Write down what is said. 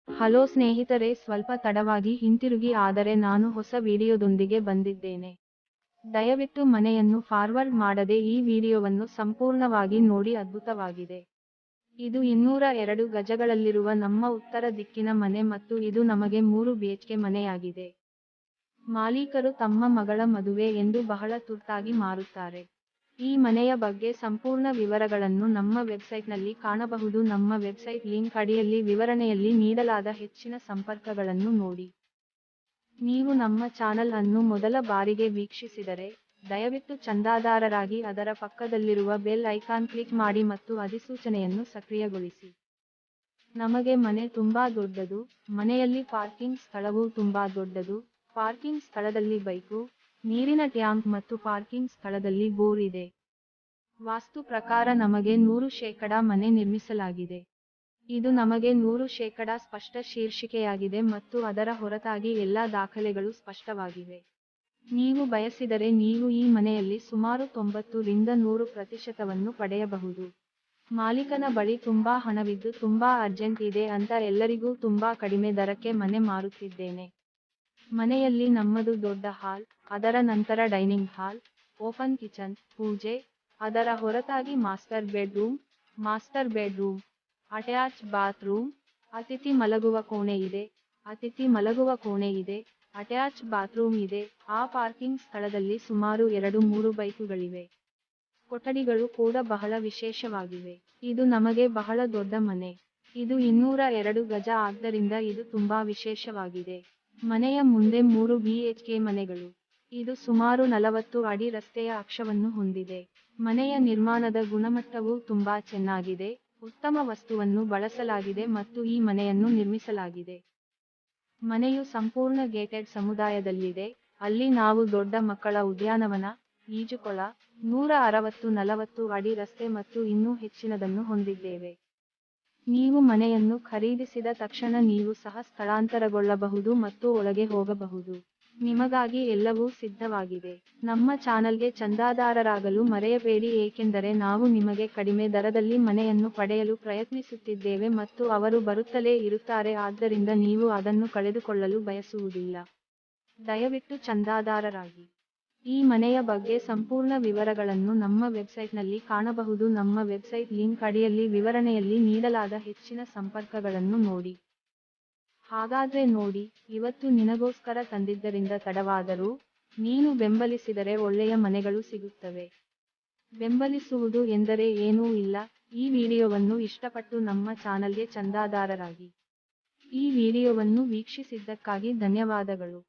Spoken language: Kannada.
ಹಲೋ ಸ್ನೇಹಿತರೆ, ಸ್ವಲ್ಪ ತಡವಾಗಿ ಹಿಂತಿರುಗಿ ಆದರೆ ನಾನು ಹೊಸ ವಿಡಿಯೋದೊಂದಿಗೆ ಬಂದಿದ್ದೇನೆ. ದಯವಿಟ್ಟು ಮನೆಯನ್ನು ಫಾರ್ವರ್ಡ್ ಮಾಡದೆ ಈ ವಿಡಿಯೋವನ್ನು ಸಂಪೂರ್ಣವಾಗಿ ನೋಡಿ, ಅದ್ಭುತವಾಗಿದೆ. ಇದು 202 ಗಜಗಳಲ್ಲಿರುವ ನಮ್ಮ ಉತ್ತರ ದಿಕ್ಕಿನ ಮನೆ ಮತ್ತು ಇದು ನಮಗೆ 3 ಬಿಎಚ್ಕೆ ಮನೆಯಾಗಿದೆ. ಮಾಲೀಕರು ತಮ್ಮ ಮಗಳ ಮದುವೆ ಎಂದು ಬಹಳ ತುರ್ತಾಗಿ ಮಾರುತ್ತಾರೆ. ಈ ಮನೆಯ ಬಗ್ಗೆ ಸಂಪೂರ್ಣ ವಿವರಗಳನ್ನು ನಮ್ಮ ವೆಬ್ಸೈಟ್ನಲ್ಲಿ ಕಾಣಬಹುದು. ನಮ್ಮ ವೆಬ್ಸೈಟ್ ಲಿಂಕ್ ಅಡಿಯಲ್ಲಿ ವಿವರಣೆಯಲ್ಲಿ ನೀಡಲಾದ ಹೆಚ್ಚಿನ ಸಂಪರ್ಕಗಳನ್ನು ನೋಡಿ. ನೀವು ನಮ್ಮ ಚಾನಲ್ ಅನ್ನು ಮೊದಲ ಬಾರಿಗೆ ವೀಕ್ಷಿಸಿದರೆ, ದಯವಿಟ್ಟು ಚಂದಾದಾರರಾಗಿ ಅದರ ಪಕ್ಕದಲ್ಲಿರುವ ಬೆಲ್ ಐಕಾನ್ ಕ್ಲಿಕ್ ಮಾಡಿ ಮತ್ತು ಅಧಿಸೂಚನೆಯನ್ನು ಸಕ್ರಿಯಗೊಳಿಸಿ. ನಮಗೆ ಮನೆ ತುಂಬಾ ದೊಡ್ಡದು, ಮನೆಯಲ್ಲಿ ಪಾರ್ಕಿಂಗ್ ಸ್ಥಳವೂ ತುಂಬಾ ದೊಡ್ಡದು. ಪಾರ್ಕಿಂಗ್ ಸ್ಥಳದಲ್ಲಿ ಬೈಕು, ನೀರಿನ ಟ್ಯಾಂಕ್ ಮತ್ತು ಪಾರ್ಕಿಂಗ್ ಸ್ಥಳದಲ್ಲಿ ಬೋರ್ ಇದೆ. ವಾಸ್ತು ಪ್ರಕಾರ ನಮಗೆ 100% ಮನೆ ನಿರ್ಮಿಸಲಾಗಿದೆ. ಇದು ನಮಗೆ 100% ಸ್ಪಷ್ಟ ಶೀರ್ಷಿಕೆಯಾಗಿದೆ ಮತ್ತು ಅದರ ಹೊರತಾಗಿ ಎಲ್ಲಾ ದಾಖಲೆಗಳು ಸ್ಪಷ್ಟವಾಗಿವೆ. ನೀವು ಬಯಸಿದರೆ ನೀವು ಈ ಮನೆಯಲ್ಲಿ ಸುಮಾರು 90 ರಿಂದ 100% ಪಡೆಯಬಹುದು. ಮಾಲೀಕನ ಬಳಿ ತುಂಬಾ ಹಣವಿದ್ದು ತುಂಬಾ ಅರ್ಜೆಂಟ್ ಇದೆ ಅಂತ ಎಲ್ಲರಿಗೂ ತುಂಬಾ ಕಡಿಮೆ ದರಕ್ಕೆ ಮನೆ ಮಾರುತ್ತಿದ್ದೇನೆ. ಮನೆಯಲ್ಲಿ ನಮ್ಮದು ದೊಡ್ಡ ಹಾಲ್, ಅದರ ನಂತರ ಡೈನಿಂಗ್ ಹಾಲ್, ಓಪನ್ ಕಿಚನ್, ಪೂಜೆ, ಅದರ ಹೊರತಾಗಿ ಮಾಸ್ಟರ್ ಬೆಡ್ರೂಮ್, ಅಟ್ಯಾಚ್ ಬಾತ್ರೂಮ್, ಅತಿಥಿ ಮಲಗುವ ಕೋಣೆ ಇದೆ, ಅಟ್ಯಾಚ್ ಬಾತ್ರೂಮ್ ಇದೆ. ಆ ಪಾರ್ಕಿಂಗ್ ಸ್ಥಳದಲ್ಲಿ ಸುಮಾರು 2-3 ಬೈಕುಗಳಿವೆ. ಕೊಠಡಿಗಳು ಕೂಡ ಬಹಳ ವಿಶೇಷವಾಗಿವೆ. ಇದು ನಮಗೆ ಬಹಳ ದೊಡ್ಡ ಮನೆ. ಇದು 202 ಗಜ ಆದ್ದರಿಂದ ಇದು ತುಂಬಾ ವಿಶೇಷವಾಗಿದೆ. ಮನೆಯ ಮುಂದೆ 3 ಬಿಎಚ್ಕೆ ಮನೆಗಳು. ಇದು ಸುಮಾರು 40 ಅಡಿ ರಸ್ತೆಯ ಅಕ್ಷವನ್ನು ಹೊಂದಿದೆ. ಮನೆಯ ನಿರ್ಮಾಣದ ಗುಣಮಟ್ಟವೂ ತುಂಬಾ ಚೆನ್ನಾಗಿದೆ, ಉತ್ತಮ ವಸ್ತುವನ್ನು ಬಳಸಲಾಗಿದೆ ಮತ್ತು ಈ ಮನೆಯನ್ನು ನಿರ್ಮಿಸಲಾಗಿದೆ. ಮನೆಯು ಸಂಪೂರ್ಣ ಗೇಟೆಡ್ ಸಮುದಾಯದಲ್ಲಿದೆ, ಅಲ್ಲಿ ನಾವು ದೊಡ್ಡ ಮಕ್ಕಳ ಉದ್ಯಾನವನ, ಈಜುಕೊಳ, 160-40 ಅಡಿ ರಸ್ತೆ ಮತ್ತು ಇನ್ನೂ ಹೆಚ್ಚಿನದನ್ನು ಹೊಂದಿದ್ದೇವೆ. ನೀವು ಮನೆಯನ್ನು ಖರೀದಿಸಿದ ತಕ್ಷಣ ನೀವು ಸಹ ಸ್ಥಳಾಂತರಗೊಳ್ಳಬಹುದು ಮತ್ತು ಒಳಗೆ ಹೋಗಬಹುದು. ನಿಮಗಾಗಿ ಎಲ್ಲವೂ ಸಿದ್ಧವಾಗಿದೆ. ನಮ್ಮ ಚಾನಲ್ಗೆ ಚಂದಾದಾರರಾಗಲು ಮರೆಯಬೇಡಿ ಏಕೆಂದರೆ ನಾವು ನಿಮಗೆ ಕಡಿಮೆ ದರದಲ್ಲಿ ಮನೆಯನ್ನು ಪಡೆಯಲು ಪ್ರಯತ್ನಿಸುತ್ತಿದ್ದೇವೆ ಮತ್ತು ಅವರು ಬರುತ್ತಲೇ ಇರುತ್ತಾರೆ ಆದ್ದರಿಂದ ನೀವು ಅದನ್ನು ಕಳೆದುಕೊಳ್ಳಲು ಬಯಸುವುದಿಲ್ಲ. ದಯವಿಟ್ಟು ಚಂದಾದಾರರಾಗಿ. ಈ ಮನೆಯ ಬಗ್ಗೆ ಸಂಪೂರ್ಣ ವಿವರಗಳನ್ನು ನಮ್ಮ ವೆಬ್ಸೈಟ್ನಲ್ಲಿ ಕಾಣಬಹುದು. ನಮ್ಮ ವೆಬ್ಸೈಟ್ ಲಿಂಕ್ ಅಡಿಯಲ್ಲಿ ವಿವರಣೆಯಲ್ಲಿ ನೀಡಲಾದ ಹೆಚ್ಚಿನ ಸಂಪರ್ಕಗಳನ್ನು ನೋಡಿ. ಹಾಗಾದ್ರೆ ನೋಡಿ, ಇವತ್ತು ನಿನಗೋಸ್ಕರ ತಂದಿದ್ದರಿಂದ ತಡವಾದರೂ, ನೀನು ಬೆಂಬಲಿಸಿದರೆ ಒಳ್ಳೆಯ ಮನೆಗಳು ಸಿಗುತ್ತವೆ. ಬೆಂಬಲಿಸುವುದು ಎಂದರೆ ಏನೂ ಇಲ್ಲ, ಈ ವಿಡಿಯೋವನ್ನು ಇಷ್ಟಪಟ್ಟು ನಮ್ಮ ಚಾನಲ್ಗೆ ಚಂದಾದಾರರಾಗಿ. ಈ ವಿಡಿಯೋವನ್ನು ವೀಕ್ಷಿಸಿದ್ದಕ್ಕಾಗಿ ಧನ್ಯವಾದಗಳು.